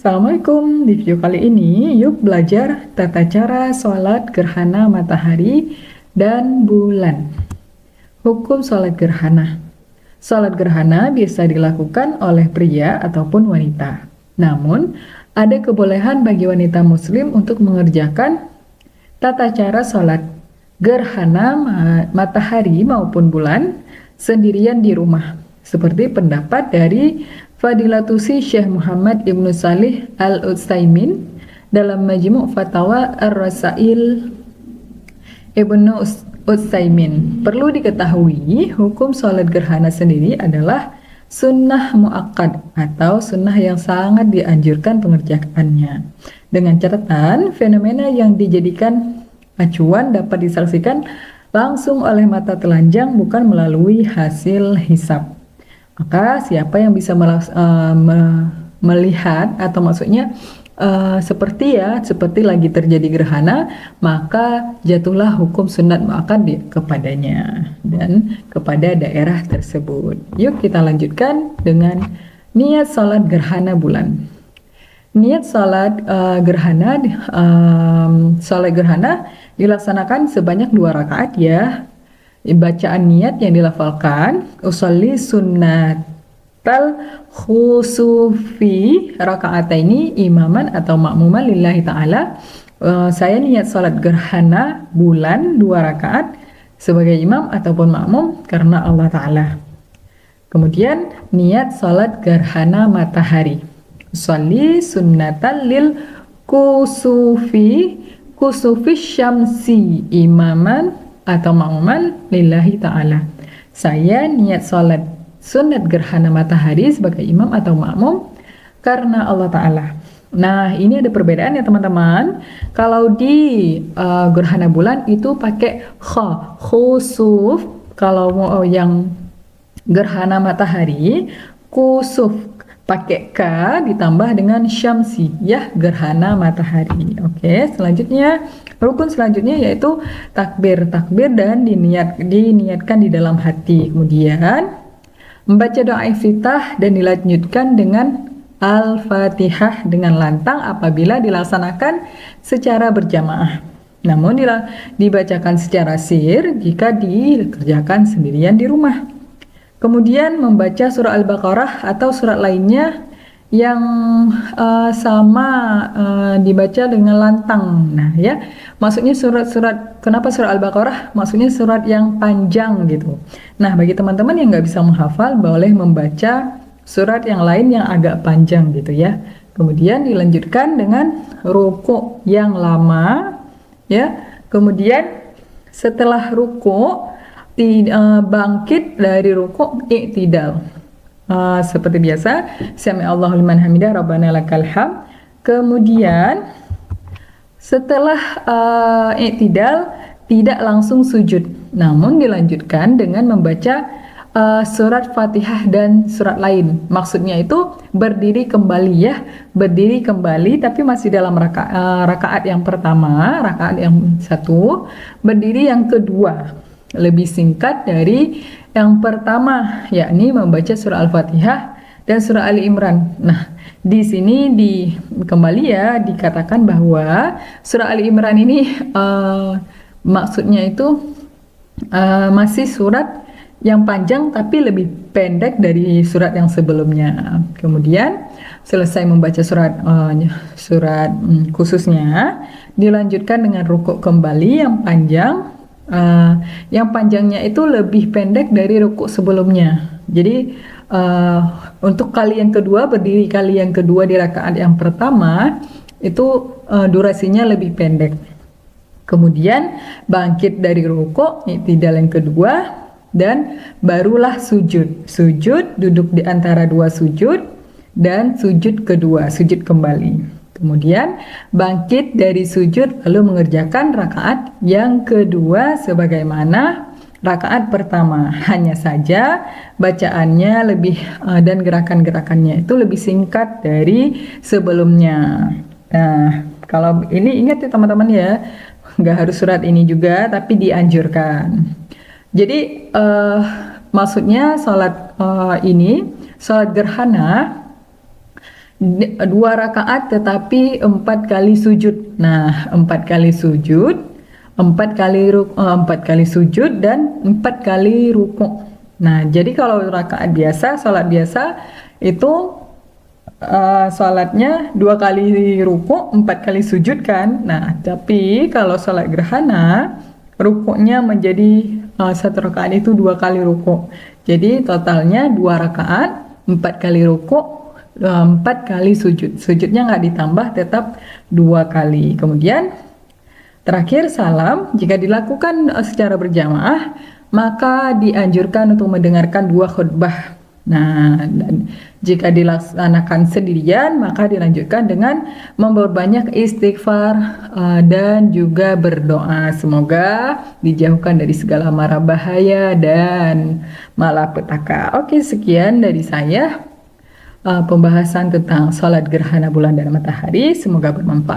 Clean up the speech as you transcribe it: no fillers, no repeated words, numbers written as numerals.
Assalamualaikum, di video kali ini yuk belajar tata cara sholat gerhana matahari dan bulan. Hukum sholat gerhana. Sholat gerhana bisa dilakukan oleh pria ataupun wanita. Namun, ada kebolehan bagi wanita muslim untuk mengerjakan tata cara sholat gerhana matahari maupun bulan sendirian di rumah. Seperti pendapat dari Fadilatusi Syekh Muhammad Ibnu Salih Al-Utsaimin dalam Majmu' Fatawa Ar-Rasail Ibnu Utsaimin. Perlu diketahui, hukum sholat gerhana sendiri adalah sunnah muakkad atau sunnah yang sangat dianjurkan pengerjaannya. Dengan catatan, fenomena yang dijadikan acuan dapat disaksikan langsung oleh mata telanjang bukan melalui hasil hisab. Maka siapa yang bisa melihat atau maksudnya seperti lagi terjadi gerhana, maka jatuhlah hukum sunat muakkad kepadanya dan kepada daerah tersebut. Yuk kita lanjutkan dengan niat salat gerhana bulan. Niat salat gerhana dilaksanakan sebanyak 2 rakaat ya. Bacaan niat yang dilafalkan usolli sunnatal khusufi raka'ataini imaman atau makmuman lillahi ta'ala. Saya niat salat gerhana bulan 2 rakaat sebagai imam ataupun makmum karena Allah Ta'ala. Kemudian niat salat gerhana matahari usolli sunnatal lil kusufi syamsi imaman atau makmuman lillahi ta'ala. Saya niat sholat sunat gerhana matahari sebagai imam atau makmum karena Allah Ta'ala. Nah, ini ada perbedaan ya teman-teman. Kalau di gerhana bulan itu pakai khusuf. Kalau mau yang gerhana matahari, kusuf pakai K ditambah dengan syamsi, ya, gerhana matahari. Oke, selanjutnya rukun selanjutnya yaitu takbir dan diniatkan di dalam hati. Kemudian membaca doa iftitah dan dilanjutkan dengan Al-Fatihah dengan lantang apabila dilaksanakan secara berjamaah. Namun dibacakan secara sir jika dikerjakan sendirian di rumah. Kemudian membaca surah Al-Baqarah atau surat lainnya yang sama dibaca dengan lantang. Nah ya, maksudnya surat-surat, kenapa surah Al-Baqarah? Maksudnya surat yang panjang gitu. Nah, bagi teman-teman yang nggak bisa menghafal, boleh membaca surat yang lain yang agak panjang gitu ya. Kemudian dilanjutkan dengan ruku yang lama ya. Kemudian setelah ruku bangkit dari ruku i'tidal. Seperti biasa, sami Allahu liman hamidah rabbana lakal hamd. Kemudian setelah i'tidal tidak langsung sujud, namun dilanjutkan dengan membaca surat Fatihah dan surat lain. Maksudnya itu berdiri kembali ya, berdiri kembali tapi masih dalam rakaat yang pertama, rakaat yang satu, berdiri yang kedua. Lebih singkat dari yang pertama, yakni membaca surah Al-Fatihah dan surah Ali Imran. Nah, di sini kembali ya dikatakan bahwa surah Ali Imran ini maksudnya itu masih surat yang panjang tapi lebih pendek dari surat yang sebelumnya. Kemudian selesai membaca surat khususnya, dilanjutkan dengan rukuk kembali yang panjang. Yang panjangnya itu lebih pendek dari rukuk sebelumnya. Jadi untuk kali yang kedua, berdiri kali yang kedua di rakaat yang pertama itu durasinya lebih pendek. Kemudian bangkit dari rukuk, i'tidal yang kedua, dan barulah sujud. Sujud, duduk di antara dua sujud, dan sujud kedua, sujud kembali. Kemudian bangkit dari sujud lalu mengerjakan rakaat yang kedua sebagaimana rakaat pertama. Hanya saja bacaannya lebih dan gerakan-gerakannya itu lebih singkat dari sebelumnya. Nah, kalau ini ingat ya teman-teman ya, nggak harus surat ini juga tapi dianjurkan. Jadi maksudnya sholat gerhana 2 rakaat tetapi 4 kali sujud. Nah, 4 kali sujud, 4 kali sujud dan 4 kali rukuk. Nah, jadi kalau rakaat biasa, sholat biasa itu sholatnya 2 kali rukuk, 4 kali sujud kan. Nah, tapi kalau sholat gerhana, rukuknya menjadi 1 rakaat itu 2 kali rukuk. Jadi totalnya 2 rakaat, 4 kali rukuk, 4 kali sujud. Sujudnya nggak ditambah, tetap 2 kali. Kemudian terakhir salam, jika dilakukan secara berjamaah, maka dianjurkan untuk mendengarkan 2 khutbah. Nah, dan jika dilaksanakan sendirian, maka dilanjutkan dengan memperbanyak istighfar dan juga berdoa. Semoga dijauhkan dari segala mara bahaya dan malapetaka. Oke, sekian dari saya pembahasan tentang sholat gerhana bulan dan matahari. Semoga bermanfaat.